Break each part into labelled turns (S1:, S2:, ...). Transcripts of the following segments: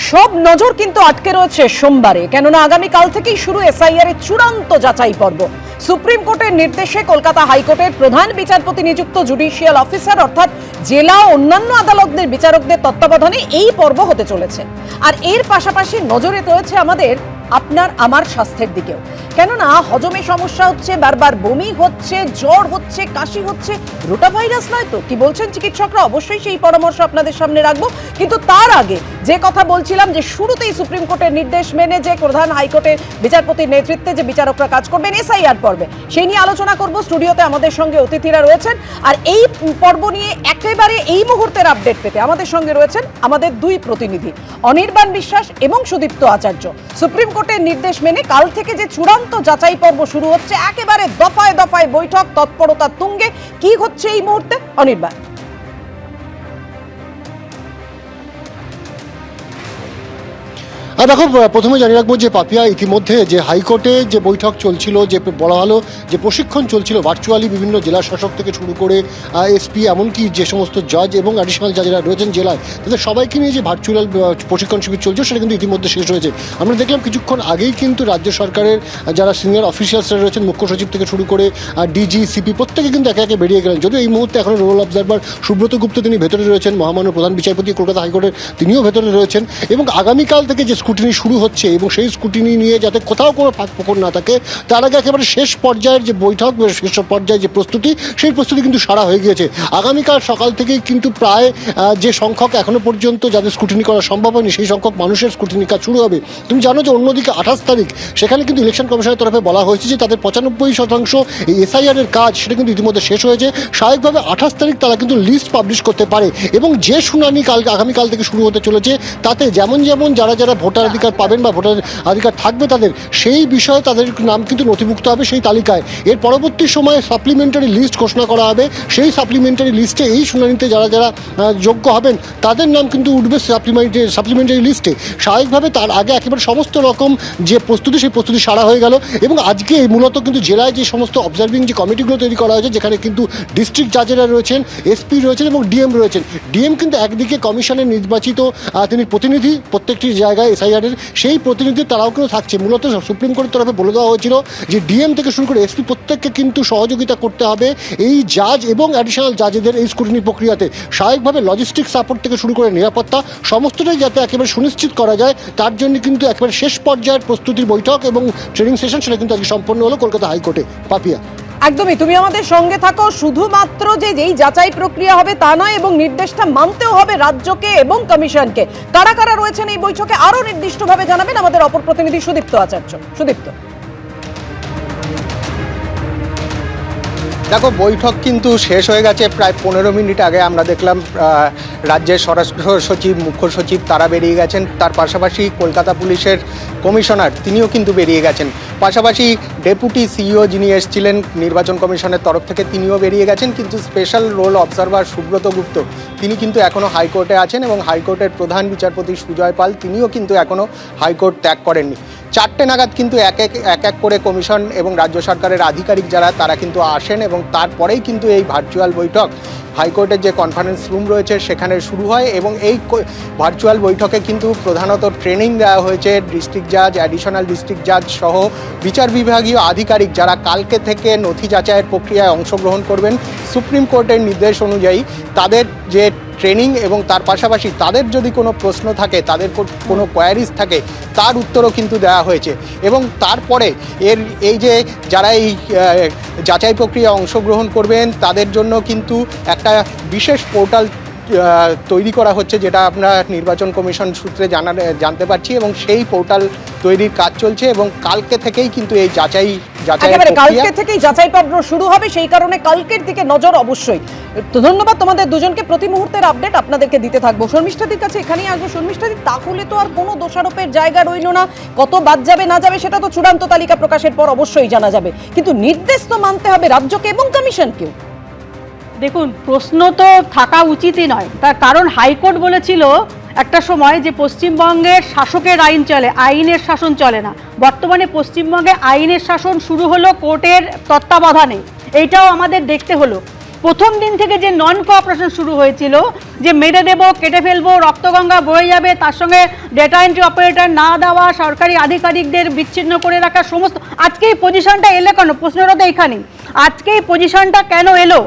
S1: সব নজর কিন্তু আটকে রয়েছে সোমবারে, কেননা আগামীকাল থেকেই শুরু এসআইআর এর চূড়ান্ত যাচাই পর্ব। সুপ্রিম কোর্টের নির্দেশে কলকাতা হাইকোর্টের প্রধান বিচারপতি নিযুক্ত জুডিশিয়াল অফিসার অর্থাৎ জেলা ও অন্যান্য আদালতের বিচারকদের তত্ত্বাবধানে এই পর্ব হতে চলেছে। আর এর পাশাপাশি নজরে রয়েছে আমাদের আপনার আমার স্বাস্থ্যের দিকেও, কেননা হজমে সমস্যা হচ্ছে, বারবার বমি হচ্ছে, জ্বর হচ্ছে, কাশি হচ্ছে, রোটা ভাইরাস নয় তো? কি বলছেন চিকিৎসকরা? অবশ্যই সেই পরামর্শ আপনাদের সামনে রাখবো, কিন্তু তার আগে যে কথা বলছিলাম যে শুরুতেই সুপ্রিম কোর্টের নির্দেশ মেনে যে প্রধান হাইকোর্টের বিচারপতির নেতৃত্বে যে বিচারকরা কাজ করবেন এসআইআর পর্বে, সেই নিয়ে আলোচনা করব। স্টুডিওতে আমাদের সঙ্গে অতিথিরা রয়েছেন, আর এই পর্ব নিয়ে একেবারে এই মুহূর্তের আপডেট পেতে আমাদের সঙ্গে রয়েছেন আমাদের দুই প্রতিনিধি, অনির্বাণ বিশ্বাস এবং সুদীপ্ত আচার্য। সুপ্রিম কোর্টের নির্দেশ মেনে কাল থেকে যে চূড়ান্ত যাচাই পর্ব শুরু হচ্ছে, একেবারে দফায় দফায় বৈঠক, তৎপরতা তুঙ্গে। কি হচ্ছে এই মুহূর্তে, অনির্বাণ?
S2: দেখো, প্রথমে জানিয়ে রাখবো যে পাপিয়া, ইতিমধ্যে যে হাইকোর্টে যে বৈঠক চলছিল, যে বলা হলো যে প্রশিক্ষণ চলছিল ভার্চুয়ালি, বিভিন্ন জেলা শাসক থেকে শুরু করে এসপি, এমনকি যে সমস্ত জাজ এবং অ্যাডিশনাল জাজেরা রয়েছেন জেলায়, তাদের সবাইকে নিয়ে যে ভার্চুয়াল প্রশিক্ষণ শিবির চলছে সেটা কিন্তু ইতিমধ্যে শেষ হয়েছে। আমরা দেখলাম কিছুক্ষণ আগেই কিন্তু রাজ্য সরকারের যারা সিনিয়র অফিসিয়ালসরা রয়েছেন, মুখ্য সচিব থেকে শুরু করে ডিজি, সিপি, প্রত্যেকে কিন্তু একে একে বেরিয়ে গেলেন। যদিও এই মুহূর্তে এখন রোল অবজারভার সুব্রত গুপ্ত তিনি ভেতরে রয়েছেন, মহামান্য প্রধান বিচারপতি কলকাতা হাইকোর্টের তিনিও ভেতরে রয়েছেন, এবং আগামীকাল থেকে যে স্কুটিনি শুরু হচ্ছে এবং সেই স্কুটিনি নিয়ে যাতে কোথাও কোনো ফাঁকফোকর না থাকে, তার আগে একেবারে শেষ পর্যায়ের যে বৈঠক, শেষ পর্যায়ের যে প্রস্তুতি, সেই প্রস্তুতি কিন্তু সারা হয়ে গিয়েছে। আগামীকাল সকাল থেকেই কিন্তু প্রায় যে সংখ্যক এখনো পর্যন্ত যাদের স্কুটিনি করা সম্ভব হয়নি, সেই সংখ্যক মানুষের স্কুটিনি কাজ শুরু হবে। তুমি জানো যে অন্যদিকে 28 তারিখ সেখানে কিন্তু ইলেকশন কমিশনের তরফে বলা হয়েছে যে তাদের 95% এই এসআইআর এর কাজ সেটা কিন্তু ইতিমধ্যে শেষ হয়েছে। স্বাভাবিকভাবে 28 তারিখ তারা কিন্তু লিস্ট পাবলিশ করতে পারে, এবং যে শুনানি আগামীকাল থেকে শুরু হতে চলেছে তাতে যেমন যারা যারা ভোটাধিকার পাবেন বা ভোটার অধিকার থাকবে তাদের, সেই বিষয়ে তাদের নাম কিন্তু নথিভুক্ত হবে সেই তালিকায়। এর পরবর্তী সময়ে সাপ্লিমেন্টারি লিস্ট ঘোষণা করা হবে। সেই সাপ্লিমেন্টারি লিস্টে এই শুনানিতে যারা যারা যোগ্য হবেন তাদের নাম কিন্তু উঠবে সাপ্লিমেন্টারি লিস্টে। স্বাভাবিকভাবে তার আগে একেবারে সমস্ত রকম যে প্রস্তুতি, সেই প্রস্তুতি সারা হয়ে গেল। এবং আজকে মূলত কিন্তু জেলায় যে সমস্ত অবজারভিং যে কমিটিগুলো তৈরি করা হয়েছে, যেখানে কিন্তু ডিস্ট্রিক্ট জাজেরা রয়েছেন, এসপি রয়েছেন এবং ডিএম রয়েছেন। ডিএম কিন্তু একদিকে কমিশনের নির্বাচিত তিনি প্রতিনিধি প্রত্যেকটি জায়গায় এসআইআরের, সেই প্রতিনিধি তারাও কিন্তু থাকছে। মূলত সুপ্রিম কোর্টের তরফে বলে দেওয়া হয়েছিল যে ডিএম থেকে শুরু করে এসপি প্রত্যেককে কিন্তু সহযোগিতা করতে হবে এই জাজ এবং অ্যাডিশনাল জাজেদের এই স্ক্রুটিনি প্রক্রিয়াতে। স্বাভাবিকভাবে লজিস্টিক সাপোর্ট থেকে শুরু করে নিরাপত্তা সমস্তটাই যাতে একেবারে সুনিশ্চিত করা যায়, তার জন্য কিন্তু একেবারে শেষ পর্যায়ের প্রস্তুতির বৈঠক এবং ট্রেনিং সেশন সেটা কিন্তু আজকে সম্পন্ন হলো কলকাতা হাইকোর্টে। পাপিয়া,
S1: একদমই, তুমি আমাদের সঙ্গে থাকো। শুধুমাত্র যে এই যাচাই প্রক্রিয়া হবে তা নয়, এবং নির্দেশটা মানতেও হবে রাজ্যকে এবং কমিশনকে। কারা কারা রয়েছেন এই বৈঠকে আরো নির্দিষ্টভাবে জানাবেন আমাদের অপর প্রতিনিধি সুদীপ্ত আচার্য। সুদীপ্ত,
S3: দেখো, বৈঠক কিন্তু শেষ হয়ে গেছে প্রায় 15 মিনিট আগে। আমরা দেখলাম রাজ্যের স্বরাষ্ট্র সচিব, মুখ্য সচিব তারা বেরিয়ে গেছেন। তার পাশাপাশি কলকাতা পুলিশের কমিশনার তিনিও কিন্তু বেরিয়ে গেছেন। পাশাপাশি ডেপুটি সিইও যিনি এসেছিলেন নির্বাচন কমিশনের তরফ থেকে তিনিও বেরিয়ে গেছেন। কিন্তু স্পেশাল রোল অবজারভার সুব্রত গুপ্ত তিনি কিন্তু এখনও হাইকোর্টে আছেন, এবং হাইকোর্টের প্রধান বিচারপতি সুজয় পাল তিনিও কিন্তু এখনও হাইকোর্ট ত্যাগ করেননি। 4টে নাগাদ কিন্তু এক এক করে কমিশন এবং রাজ্য সরকারের আধিকারিক যারা তারা কিন্তু আসেন, এবং তারপরেই কিন্তু এই ভার্চুয়াল বৈঠক হাইকোর্টের যে কনফারেন্স রুম রয়েছে সেখানে শুরু হয়। এবং এই ভার্চুয়াল বৈঠকে কিন্তু প্রধানত ট্রেনিং দেওয়া হয়েছে ডিস্ট্রিক্ট জাজ, অ্যাডিশনাল ডিস্ট্রিক্ট জাজ সহ বিচার বিভাগীয় আধিকারিক যারা কালকে থেকে নথি যাচাইয়ের প্রক্রিয়ায় অংশগ্রহণ করবেন সুপ্রিম কোর্টের নির্দেশ অনুযায়ী। তাদের যে ট্রেনিং এবং তার পাশাপাশি তাদের যদি কোনো প্রশ্ন থাকে, তাদের কোনো কোয়ারিজ থাকে, তার উত্তরও কিন্তু দেওয়া হয়েছে। এবং তারপরে এই যে যারা এই যাচাই প্রক্রিয়ায় অংশগ্রহণ করবেন তাদের জন্য কিন্তু একটা বিশেষ পোর্টাল তৈরি করা হচ্ছে, যেটা আমরা নির্বাচন কমিশন সূত্রে জানতে পারছি, এবং সেই পোর্টাল তৈরির কাজ চলছে। এবং কালকে থেকেই কিন্তু এই
S1: কালকে থেকেই যাচাই পর্ব শুরু হবে, সেই কারণে কালকের দিকে নজর অবশ্যই। তো ধন্যবাদ তোমাদের দুজনকে, প্রতি মুহূর্তের আপডেট আপনাদেরকে দিতে থাকবো। শর্মিষ্ঠাদির কাছে এখানেই আসবো। শর্মিষ্ঠাদি, তাহলে তো আর কোনো দোষারোপের জায়গা রইল না। কত বাদ যাবে না যাবে সেটা তো চূড়ান্ত তালিকা প্রকাশের পর অবশ্যই জানা যাবে, কিন্তু নির্দেশ তো মানতে হবে রাজ্যকে এবং কমিশনকেও।
S4: দেখুন, প্রশ্ন তো থাকা উচিতই নয়, তার কারণ হাইকোর্ট বলেছিল একটা সময় যে পশ্চিমবঙ্গের শাসকের আইন চলে, আইনের শাসন চলে না। বর্তমানে পশ্চিমবঙ্গে আইনের শাসন শুরু হলো কোর্টের তত্ত্বাবধানে, এইটাও আমাদের দেখতে হলো। প্রথম দিন থেকে যে নন কোঅপারেশন শুরু হয়েছিল, যে মেরে দেবো, কেটে ফেলবো, রক্তগঙ্গা বয়ে যাবে, তার সঙ্গে ডেটা এন্ট্রি অপারেটর না দেওয়া, সরকারি আধিকারিকদের বিচ্ছিন্ন করে রাখা, সমস্ত আজকে এই পজিশনটা এলো কেন? প্রশ্নটা তো এইখানেই, আজকে এই পজিশনটা কেন এলো?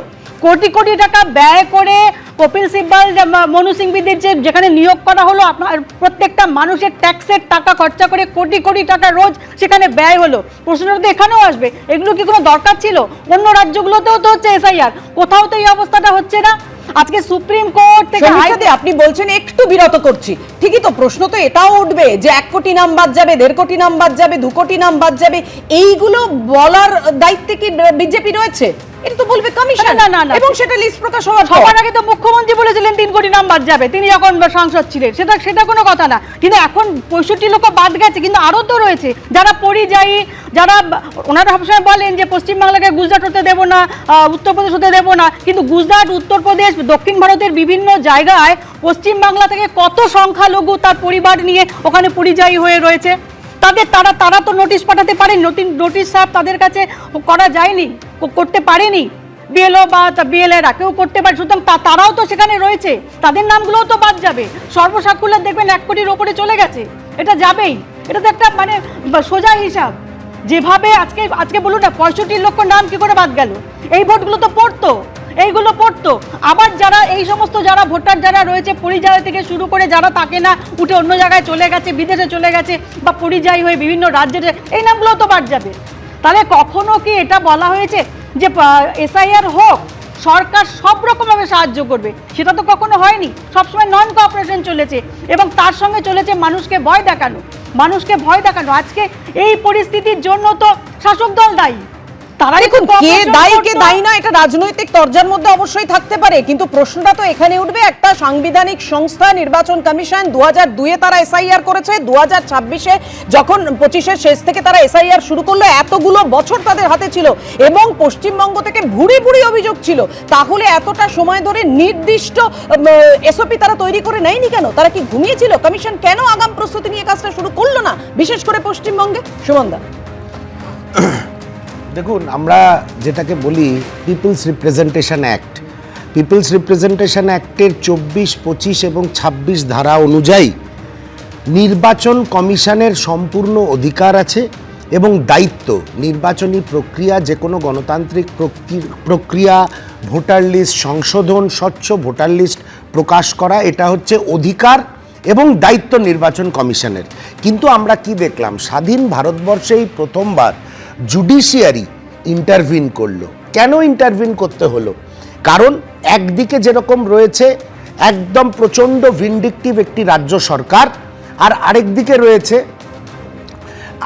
S4: কোটি কোটি টাকা ব্যয় করে কপিল সিব্বাল, মনু সিংভিদের যেখানে নিয়োগ করা হলো, আপনার প্রত্যেকটা মানুষের ট্যাক্সের টাকা খরচা করে কোটি কোটি টাকা রোজ সেখানে ব্যয় হলো। প্রশ্নটা তো এখানেও আসবে, এগুলো কি কোনো দরকার ছিল? অন্য রাজ্যগুলোতেও তো হচ্ছে এসআইআর, কোথাও তো এই অবস্থাটা হচ্ছে না। আজকে সুপ্রিম কোর্ট থেকে
S1: আপনি বলছেন একটু বিরত করছি, ঠিকই তো, প্রশ্ন তো এটাও উঠবে যে 1 কোটি নাম বাদ যাবে, 1.5 কোটি নাম বাদ যাবে, 2 কোটি নাম বাদ যাবে, এইগুলো বলার দায়িত্বে কি বিজেপি রয়েছে? এটা তো বলবে কমিশন,
S4: না,
S1: এবং সেটা লিস্ট প্রকাশ হওয়ার
S4: সবার আগে তো মুখ্যমন্ত্রী বলেছিলেন 3 কোটি নাম বাদ যাবে, তিনি যখন সাংসদ ছিলেন, সেটা কোনো কথা না। কিন্তু এখন 65 লোক বাদ গেছে, কিন্তু আরো তো রয়েছে যারা পরিযায়ী, যারা ওনারা সবসময় বলেন যে পশ্চিমবাংলাকে গুজরাট হতে দেবো না, উত্তরপ্রদেশ হতে দেবো না, কিন্তু গুজরাট, উত্তরপ্রদেশ, দক্ষিণ ভারতের বিভিন্ন জায়গায় পশ্চিমবাংলা থেকে কত সংখ্যালঘু তার পরিবার নিয়ে ওখানে পরিযায়ী হয়ে রয়েছে। তারা তো নোটিশ পাঠাতে পারেন, নোটিশ সার্ভ তাদের কাছে করা যায়নি, করতে পারেনি বিএলও বা বিএলএরা, কেউ করতে পারে, সুতরাং তারাও তো সেখানে রয়েছে, তাদের নামগুলোও তো বাদ যাবে। সর্বসাকুল্যে দেখবেন 1 কোটির ওপরে চলে গেছে, এটা যাবেই, এটা তো একটা মানে সোজা হিসাব। যেভাবে আজকে বলুন না 65 লক্ষ নাম কি করে বাদ গেল? এই ভোটগুলো তো এইগুলো পড়তো। আবার যারা এই সমস্ত যারা ভোটার যারা রয়েছে পরিযায়ী থেকে শুরু করে যারা থাকে না, উঠে অন্য জায়গায় চলে গেছে, বিদেশে চলে গেছে, বা পরিযায়ী হয়ে বিভিন্ন রাজ্যে, এই নামগুলো তো বাদ যাবে। তাহলে কখনো কি এটা বলা হয়েছে যে এসআইআর হোক, সরকার সব রকমভাবে সাহায্য করবে? সেটা তো কখনো হয়নি, সবসময় নন কোঅপারেশন চলেছে, এবং তার সঙ্গে চলেছে মানুষকে ভয় দেখানো। আজকে এই পরিস্থিতির জন্য তো শাসক দল দায়ী।
S1: দেখুন, কে দায়ী কে দায়ী না, এটা রাজনৈতিক তরজার মধ্যে অবশ্যই থাকতে পারে, কিন্তু প্রশ্নটা তো এখানে উঠবে, একটা সাংবিধানিক সংস্থা নির্বাচন কমিশন 2002-এ তারা এসআইআর করেছে, 2026-এ যখন 25-এর শেষ থেকে তারা এসআইআর শুরু করলো, এতগুলো বছর তাদের হাতে ছিল এবং পশ্চিমবঙ্গ থেকে ভুরি ভুরি অভিযোগ ছিল, তাহলে এতটা সময় ধরে নির্দিষ্ট এসওপি তারা তৈরি করে নেয়নি কেন? তারা কি ঘুমিয়েছিল? কমিশন কেন আগাম প্রস্তুতি নিয়ে কাজটা শুরু করলো না, বিশেষ করে পশ্চিমবঙ্গে? সুমনদা,
S5: দেখুন, আমরা যেটাকে বলি people's representation act, people's representation অ্যাক্টের 24, 25 এবং 26 ধারা অনুযায়ী নির্বাচন কমিশনের সম্পূর্ণ অধিকার আছে এবং দায়িত্ব নির্বাচনী প্রক্রিয়া, যে কোনো গণতান্ত্রিক প্রক্রিয়া, ভোটার লিস্ট সংশোধন, স্বচ্ছ ভোটার লিস্ট প্রকাশ করা, এটা হচ্ছে অধিকার এবং দায়িত্ব নির্বাচন কমিশনের। কিন্তু আমরা কি দেখলাম, স্বাধীন ভারতবর্ষেই প্রথমবার জুডিশিয়ারি ইন্টারভিন করলো। কেন ইন্টারভিন করতে হলো? কারণ একদিকে যেরকম রয়েছে একদম প্রচণ্ড ভিন্ডিকটিভ একটি রাজ্য সরকার, আর আরেকদিকে রয়েছে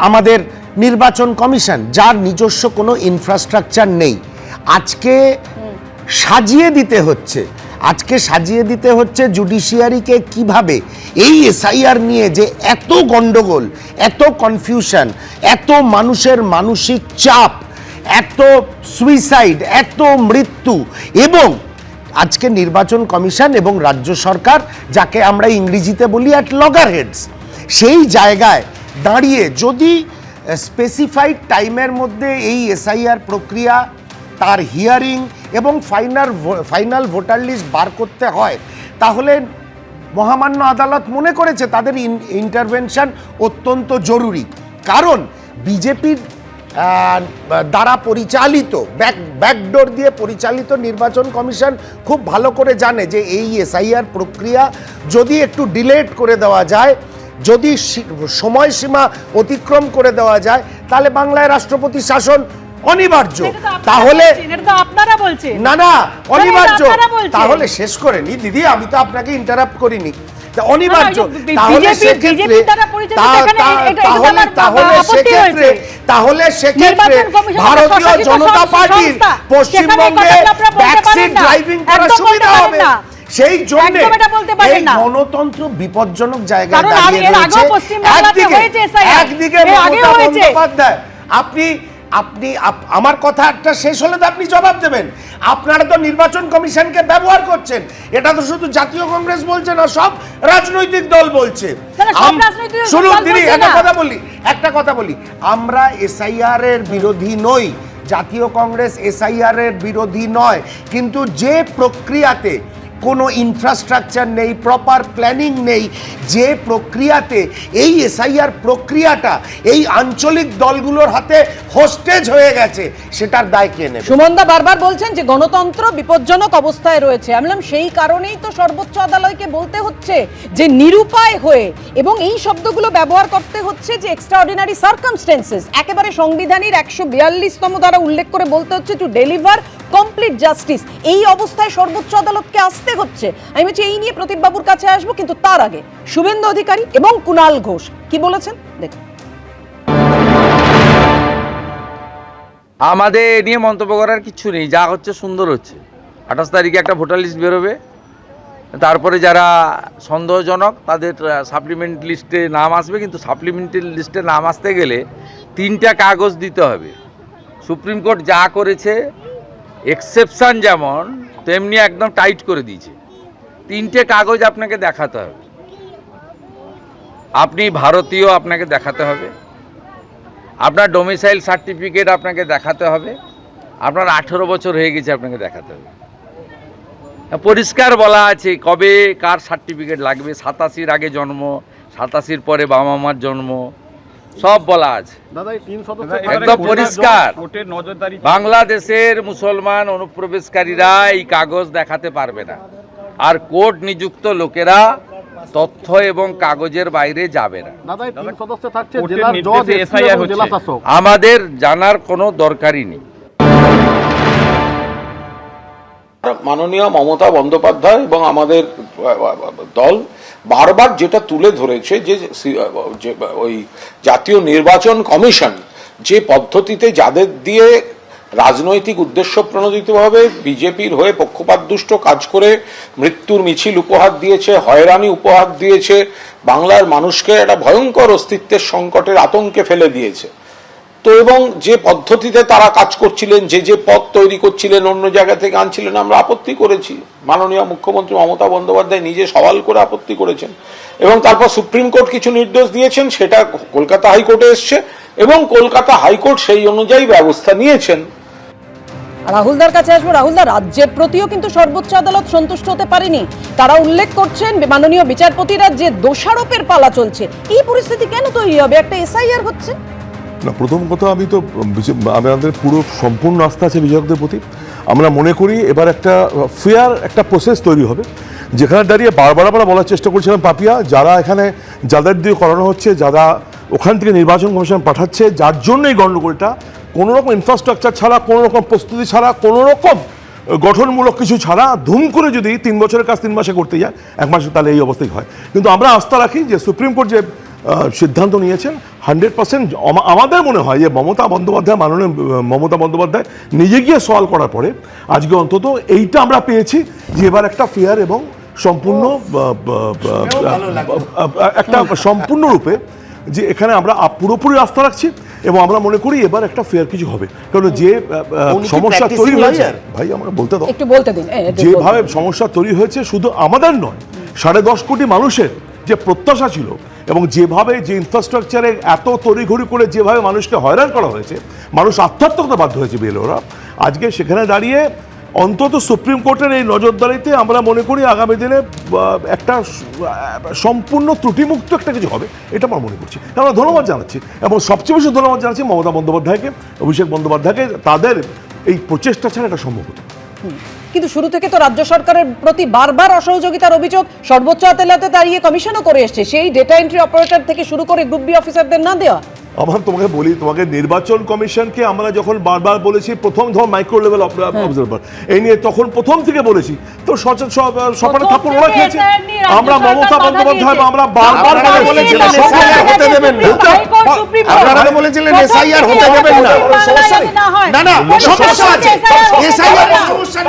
S5: আমাদের নির্বাচন কমিশন, যার নিজস্ব কোনো ইনফ্রাস্ট্রাকচার নেই। আজকে সাজিয়ে দিতে হচ্ছে জুডিশিয়ারিকে কিভাবে এই এসআইআর নিয়ে যে এত গন্ডগোল, এত কনফিউশন, এত মানুষের মানসিক চাপ, এত সুইসাইড, এত মৃত্যু, এবং আজকে নির্বাচন কমিশন এবং রাজ্য সরকার, যাকে আমরা ইংরেজিতে বলি অ্যাট লগারহেডস, সেই জায়গায় দাঁড়িয়ে যদি স্পেসিফাইড টাইমের মধ্যে এই এসআইআর প্রক্রিয়া, তার হিয়ারিং এবং ফাইনাল ভোটার লিস্ট বার করতে হয়, তাহলে মহামান্য আদালত মনে করেছে তাদের ইন্টারভেনশন অত্যন্ত জরুরি। কারণ বিজেপির দ্বারা পরিচালিত, ব্যাকডোর দিয়ে পরিচালিত নির্বাচন কমিশন খুব ভালো করে জানে যে এই এসআইআর প্রক্রিয়া যদি একটু ডিলেট করে দেওয়া যায়, যদি সময়সীমা অতিক্রম করে দেওয়া যায়, তাহলে বাংলায় রাষ্ট্রপতি শাসন অনিবার্য। তাহলে
S4: আপনারা বলছেন
S5: না অনিবার্য, তাহলে শেষ করে নি দিদি, আমি তো আপনাকে ইন্টারাপ্ট করিনি, অনিবার্য। তাহলে সেক্ষেত্রে ভারতীয় জনতা পার্টির পশ্চিমবঙ্গে ব্যাকসিট ড্রাইভিং করার সুবিধা হবে। সেই জন্য এই গণতন্ত্র বিপজ্জনক জায়গায় দাঁড়িয়ে রয়েছে। একদিকে মমতা বন্দ্যোপাধ্যায়, আপনি আমার কথা একটা শেষ হলে তো আপনি জবাব দেবেন। আপনারা তো নির্বাচন কমিশনকে ব্যবহার করছেন, এটা তো শুধু জাতীয় কংগ্রেস বলছে না, সব রাজনৈতিক দল বলছে। শুনুন দিদি, একটা কথা বলি, আমরা এসআইআর এর বিরোধী নই, জাতীয় কংগ্রেস এসআইআর এর বিরোধী নয়, কিন্তু যে প্রক্রিয়াতে কোনো ইনফ্রাস্ট্রাকচার নেই, প্রপার প্ল্যানিং নেই, যে প্রক্রিয়াতে এই এসআইআর প্রক্রিয়াটা এই আঞ্চলিক দলগুলোর হাতে হোস্টেজ হয়ে গেছে, সেটার দায় কে নেবে?
S1: সুমনদা বারবার বলছেন যে গণতন্ত্র বিপজ্জনক অবস্থায় রয়েছে। আমি বললাম সেই কারণেই তো সর্বোচ্চ আদালতকে বলতে হচ্ছে যে নিরুপায় হয়ে, এবং এই শব্দগুলো ব্যবহার করতে হচ্ছে যে এক্সট্রাঅর্ডিনারি সার্কামস্টেন্সেস, একেবারে সংবিধানের 142তম ধারা উল্লেখ করে বলতে হচ্ছে টু ডেলিভার কমপ্লিট জাস্টিস। এই অবস্থায় সর্বোচ্চ আদালতকে আসতে হচ্ছে। আমি বলছি এই নিয়ে প্রদীপ বাবুর কাছে আসবো, কিন্তু তার আগে শুভেন্দু অধিকারী এবং কুণাল ঘোষ কি বলেছেন দেখুন।
S6: আমাদের এ নিয়ে মন্তব্য করার কিছু নেই, যা হচ্ছে সুন্দর হচ্ছে। 28 তারিখে একটা ভোটার লিস্ট বেরোবে, তারপরে যারা সন্দেহজনক তাদের সাপ্লিমেন্ট লিস্টে নাম আসবে, কিন্তু সাপ্লিমেন্টারি লিস্টে নাম আসতে গেলে 3টা কাগজ দিতে হবে। সুপ্রিম কোর্ট যা করেছে, এক্সেপশন যেমন তেমনি একদম টাইট করে দিয়েছে। 3টে কাগজ আপনাকে দেখাতে হবে, আপনি ভারতীয় আপনাকে দেখাতে হবে, আপনার ডোমিসাইল সার্টিফিকেট আপনাকে দেখাতে হবে, আপনার 18 বছর হয়ে গেছে আপনাকে দেখাতে হবে। পরিষ্কার বলা আছে কবে কার সার্টিফিকেট লাগবে, 87-র আগে জন্ম, 87-র পরে বাবা মার জন্ম, সব বলা আছে একদম পরিষ্কার। বাংলাদেশের মুসলমান অনুপ্রবেশকারীরা এই কাগজ দেখাতে পারবে না, আর কোর্ট নিযুক্ত লোকেরা তথ্য এবং কাগজের বাইরে যাবে না। আমাদের জানার কোনো দরকারই নেই।
S7: মাননীয় মমতা বন্দ্যোপাধ্যায় এবং আমাদের দল বারবার যেটা তুলে ধরেছে যে ওই জাতীয় নির্বাচন কমিশন যে পদ্ধতিতে যাদের দিয়ে রাজনৈতিক উদ্দেশ্য প্রণোদিতভাবে বিজেপির হয়ে পক্ষপাতদুষ্ট কাজ করে মৃত্যুর মিছিল উপহার দিয়েছে, হয়রানি উপহার দিয়েছে, বাংলার মানুষকে একটা ভয়ঙ্কর অস্তিত্বের সংকটের আতঙ্কে ফেলে দিয়েছে। তো এবং যে পদ্ধতিতে তারা কাজ করছিলেন, যে পথ তৈরি করছিলেন, অন্য জায়গা থেকে আনছিলেন, আমরা আপত্তি করেছি। মাননীয় মুখ্যমন্ত্রী মমতা বন্দ্যোপাধ্যায় নিজে সওয়াল করে আপত্তি করেছেন, এবং তারপর সুপ্রিম কোর্ট কিছু নির্দেশ দিয়েছেন, সেটা কলকাতা হাইকোর্টে এসছে এবং কলকাতা হাইকোর্ট সেই অনুযায়ী ব্যবস্থা নিয়েছেন।
S1: রাহুলদার কাছে আসবো। রাহুলদা, রাজ্যের প্রতিও কিন্তু সর্বোচ্চ আদালত সন্তুষ্ট হতে পারেনি। তারা উল্লেখ করছেন মাননীয় বিচারপতিরা যে দোষারোপের পালা চলছে, এই পরিস্থিতি কেন তৈরি হবে? একটা এসআইআর হচ্ছে
S8: না। প্রথম কথা, আমাদের পুরো সম্পূর্ণ আস্থা আছে বিচারকদের প্রতি। আমরা মনে করি এবার একটা ফেয়ার একটা প্রসেস তৈরি হবে, যেখানে দাঁড়িয়ে বারবার আমরা বলার চেষ্টা করছিলাম পাপিয়া, যারা এখানে যাদের দিয়ে করানো হচ্ছে, যারা ওখান থেকে নির্বাচন কমিশন পাঠাচ্ছে, যার জন্য এই গণ্ডগোলটা, কোনো রকম ইনফ্রাস্ট্রাকচার ছাড়া, কোনো রকম প্রস্তুতি ছাড়া, কোনো রকম গঠনমূলক কিছু ছাড়া ধুম করে যদি 3 বছরের কাজ 3 মাসে করতে যায়, 1 মাসে, তাহলে এই অবস্থায় হয়। কিন্তু আমরা আস্থা রাখি যে সুপ্রিম কোর্ট যে সিদ্ধান্ত নিয়েছেন 100% আমাদের মনে হয় যে মাননীয় মমতা বন্দ্যোপাধ্যায় নিজে গিয়ে সওয়াল করার পরে আজকে অন্তত এইটা আমরা পেয়েছি যে এবার একটা ফেয়ার এবং সম্পূর্ণ একটা সম্পূর্ণরূপে যে এখানে আমরা পুরোপুরি আস্থা রাখছি, এবং আমরা মনে করি এবার একটা ফেয়ার কিছু হবে। কারণ যে সমস্যা তৈরি হয়েছে, ভাই আমরা বলতে দাও,
S1: একটু বলতে দিন।
S8: যেভাবে সমস্যা তৈরি হয়েছে শুধু আমাদের নয়, 10.5 কোটি মানুষের যে প্রত্যাশা ছিল, এবং যেভাবে যে ইনফ্রাস্ট্রাকচারে এত তড়িঘড়ি করে যেভাবে মানুষকে হয়রান করা হয়েছে, মানুষ আত্মহত্যা করতে বাধ্য হয়েছে বিএলওরা, আজকে সেখানে দাঁড়িয়ে অন্তত সুপ্রিম কোর্টের এই নজরদারিতে আমরা মনে করি আগামী দিনে একটা সম্পূর্ণ ত্রুটিমুক্ত একটা কিছু হবে, এটা আমরা মনে করছি। আমরা ধন্যবাদ জানাচ্ছি, এবং সবচেয়ে বেশি ধন্যবাদ জানাচ্ছি মমতা বন্দ্যোপাধ্যায়কে, অভিষেক বন্দ্যোপাধ্যায়কে। তাদের এই প্রচেষ্টা ছাড়া এটা সম্ভব হতো।
S1: কিন্তু শুরু থেকে তো রাজ্য সরকারের প্রতি বারবার অসহযোগিতার অভিযোগ সর্বোচ্চ আদালতে দাঁড়িয়ে কমিশনও করে এসছে, সেই ডেটা এন্ট্রি অপারেটর থেকে শুরু করে গ্রুপ বি অফিসারদের না দেওয়া।
S8: আমার তোমাকে বলি, তোমাকে নির্বাচন কমিশনকে আমরা যখন বারবার বলেছি, প্রথম ধর মাইক্রো লেভেল অবজারভার এই নিয়ে তখন প্রথম থেকে বলেছি, তো সপানে থাপ্পড় ওরা খেয়েছে। আমরা মমতা বন্দ্যোপাধ্যায় আমরা বারবার বলেছি
S5: হতে দেবেন না, আপনারা বলেছিলেন এসআইআর হতে দেবেন না। না না, সমস্যা আছে এসআইআর।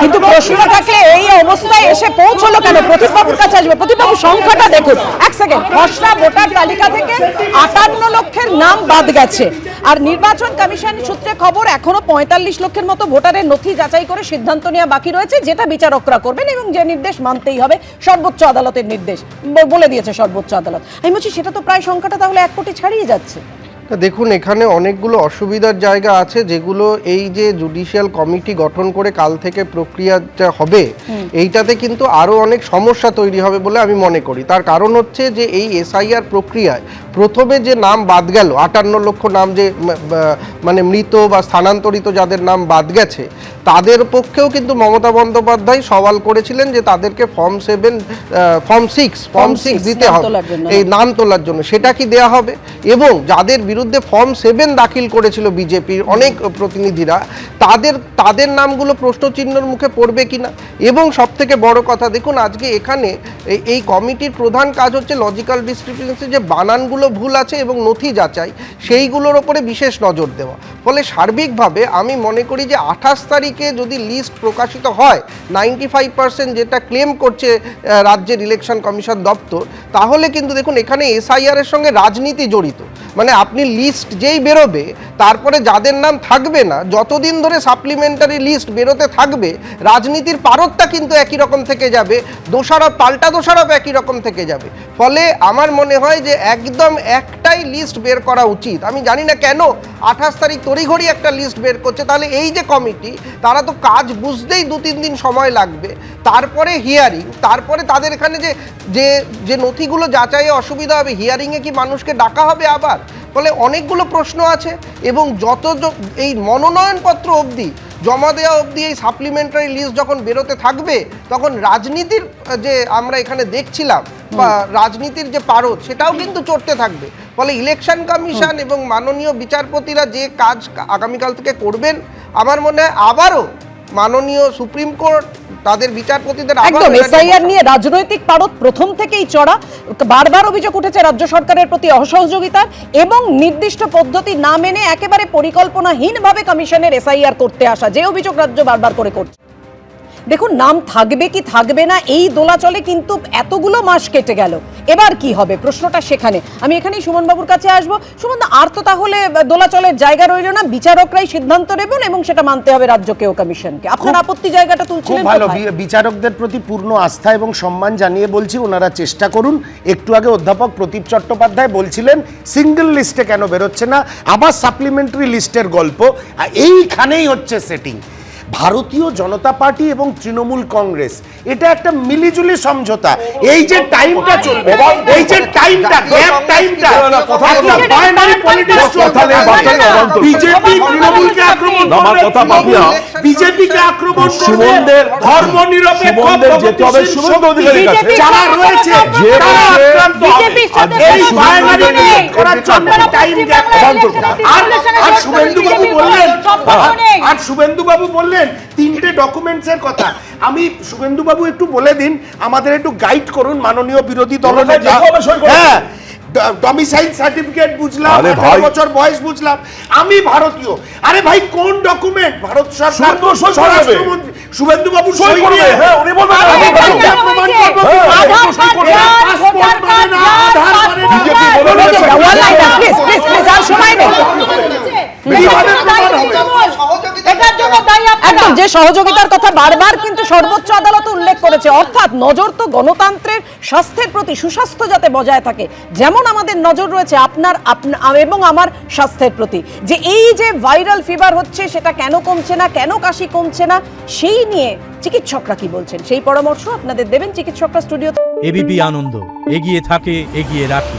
S1: কিন্তু প্রশ্ন থাকলে এই অবস্থায় এসে পৌঁছলো কেন? প্রদীপবাবুর কাছে আসবে। প্রদীপবাবু, সংখ্যাটা দেখুন, 1 সেকেন্ড। খসড়া ভোটার তালিকা থেকে 58 লক্ষের নাম বাদ গেছে, আর নির্বাচন কমিশন সূত্রে খবর এখনো 45 লক্ষের মতো ভোটারের নথি যাচাই করে সিদ্ধান্ত নেওয়া বাকি রয়েছে, যেটা বিচারকরা করবেন, এবং যে নির্দেশ মানতেই হবে, সর্বোচ্চ আদালতের নির্দেশ বলে দিয়েছে সর্বোচ্চ আদালত। আমি বলছি সেটা তো প্রায় সংখ্যাটা তাহলে 1 কোটি ছাড়িয়ে যাচ্ছে।
S9: তা দেখুন, এখানে অনেকগুলো অসুবিধার জায়গা আছে, যেগুলো এই যে জুডিশিয়াল কমিটি গঠন করে কাল থেকে প্রক্রিয়াটা হবে, এইটাতে কিন্তু আরও অনেক সমস্যা তৈরি হবে বলে আমি মনে করি। তার কারণ হচ্ছে যে এই এসআইআর প্রক্রিয়ায় প্রথমে যে নাম বাদ গেল, 58 লক্ষ নাম যে মানে মৃত বা স্থানান্তরিত যাদের নাম বাদ গেছে, তাদের পক্ষেও কিন্তু মমতা বন্দ্যোপাধ্যায় সওয়াল করেছিলেন যে তাদেরকে ফর্ম 6 দিতে হবে এই নাম তোলার জন্য। সেটা কি দেয়া হবে? এবং যাদের বিরুদ্ধে ফর্ম 7 দাখিল করেছিল বিজেপির অনেক প্রতিনিধিরা, তাদের নামগুলো প্রশ্নচিহ্নের মুখে পড়বে কিনা। এবং সব থেকে বড় কথা, দেখুন আজকে এখানে এই কমিটির প্রধান কাজ হচ্ছে লজিক্যাল ডিসক্রিপেন্সি, যে বানানগুলো ভুল আছে এবং নথি যাচাই, সেইগুলোর ওপরে বিশেষ নজর দেওয়া। ফলে সার্বিকভাবে আমি মনে করি যে 28 তারিখে যদি লিস্ট প্রকাশিত হয়, 95% যেটা ক্লেম করছে রাজ্যের ইলেকশন কমিশন দপ্তর, তাহলে কিন্তু দেখুন এখানে এসআইআর এর সঙ্গে রাজনীতি জড়িত। মানে আপনি লিস্ট যেই বেরোবে, তারপরে যাদের নাম থাকবে না, যতদিন ধরে সাপ্লিমেন্টারি লিস্ট বেরোতে থাকবে, রাজনীতির পারদটা কিন্তু একই রকম থেকে যাবে, পাল্টা দোষারোপ একই রকম থেকে যাবে। ফলে আমার মনে হয় যে একদম একটাই লিস্ট বের করা উচিত। আমি জানি না কেন 28 তারিখ তড়িঘড়ি একটা লিস্ট বের করছে। তাহলে এই যে কমিটি, তারা তো কাজ বুঝতেই 2-3 দিন সময় লাগবে, তারপরে হিয়ারিং, তারপরে তাদের এখানে যে নথিগুলো যাচাইয়ে অসুবিধা হবে, হিয়ারিংয়ে কি মানুষকে ডাকা হবে আবার? ফলে অনেকগুলো প্রশ্ন আছে। এবং এই মনোনয়নপত্র অবধি জমা দেওয়া অবধি এই সাপ্লিমেন্টারি লিস্ট যখন বেরোতে থাকবে, তখন রাজনীতির যে আমরা এখানে দেখছিলাম বা রাজনীতির যে পারদ, সেটাও কিন্তু চড়তে থাকবে। ফলে ইলেকশন কমিশন এবং মাননীয় বিচারপতিরা যে কাজ আগামীকাল থেকে করবেন, আমার মনে হয় আবারও মাননীয় সুপ্রিম কোর্ট তাদের বিচারপতিদের
S1: একদম এসআইআর নিয়ে রাজনৈতিক পারদ প্রথম থেকেই চড়া। বারবার অভিযোগ উঠেছে রাজ্য সরকারের প্রতি অসহযোগিতার এবং নির্দিষ্ট পদ্ধতি না মেনে একেবারে পরিকল্পনাহীনভাবে কমিশনের এসআইআর করতে আসা, যে অভিযোগ রাজ্য বারবার করে করছে। দেখুন, নাম থাকবে কি থাকবে না এই দোলাচলে কিন্তু এতগুলো মাস কেটে গেল, এবার কি হবে প্রশ্নটা সেখানে। আমি এখানেই সুমনবাবুর কাছে আসবো। সুমন, আর তো তাহলে দোলাচলের জায়গা রইল না, বিচারকরাই সিদ্ধান্ত নেবেন এবং সেটা মানতে হবে রাজ্যকে ও কমিশনকে। আপনার আপত্তি জায়গাটা তুলছিলেন
S5: ভালো। বিচারকদের প্রতি পূর্ণ আস্থা এবং সম্মান জানিয়ে বলছি, ওনারা চেষ্টা করুন। একটু আগে অধ্যাপক প্রদীপ চট্টোপাধ্যায় বলছিলেন সিঙ্গেল লিস্টে কেন বেরোচ্ছে না, আবার সাপ্লিমেন্টারি লিস্টের গল্প, এইখানেই হচ্ছে সেটিং। ভারতীয় জনতা পার্টি এবং তৃণমূল কংগ্রেস, এটা একটা মিলিজুলি সমঝোতা। এই যে টাইমটা চলবে, এই যে টাইমটা, গ্যাপ টাইমটা, একটা বাইনারি পলিটিক্স চলবে। বিজেপি তৃণমূলকে আক্রমণ করবে, বিজেপিকে আক্রমণ করবে, ধর্মনিরপেক্ষ যেতে হবে শুভেন্দু অধিকারীর কাছে, যারা রয়েছে তারা আক্রান্ত হবে। এই বাইনারি করার জন্য টাইম গ্যাপ। আর শুভেন্দু বাবু বললেন 3টে ডকুমেন্টসের কথা। আমি শুভেন্দু বাবু একটু বলে দিন, আমাদের একটু গাইড করুন মাননীয় বিরোধী দলনেতা। হ্যাঁ, ডমিসাইল সার্টিফিকেট বুঝলাম, 18 বছর বয়স বুঝলাম, আমি ভারতীয়। আরে ভাই, কোন ডকুমেন্ট? ভারত সরকার স্বরাষ্ট্রমন্ত্রী শুভেন্দু বাবু সই করবে। হ্যাঁ, উনি বলবেন প্রমাণ করব। পাসপোর্ট মানে না, আধার মানে না। বিজেপি বলে
S1: প্লিজ আর সময় নেই। একদম যে সহযোগিতার কথা বারবার কিন্তু সর্বোচ্চ আদালত উল্লেখ করেছে, অর্থাৎ নজর তো গণতন্ত্রের স্বাস্থ্যের প্রতি, সুস্বাস্থ্য যাতে বজায় থাকে, যেমন আমাদের নজর রয়েছে আপনার এবং আমার স্বাস্থ্যের প্রতি। যে এই যে ভাইরাল ফিভার হচ্ছে, সেটা কেন কমছে না, কেন কাশি কমছে না, সেই নিয়ে চিকিৎসকরা কি বলছেন, সেই পরামর্শ আপনাদের দেবেন চিকিৎসকরা স্টুডিওতে।
S10: এবিপি আনন্দ, এগিয়ে থাকে, এগিয়ে রাখে।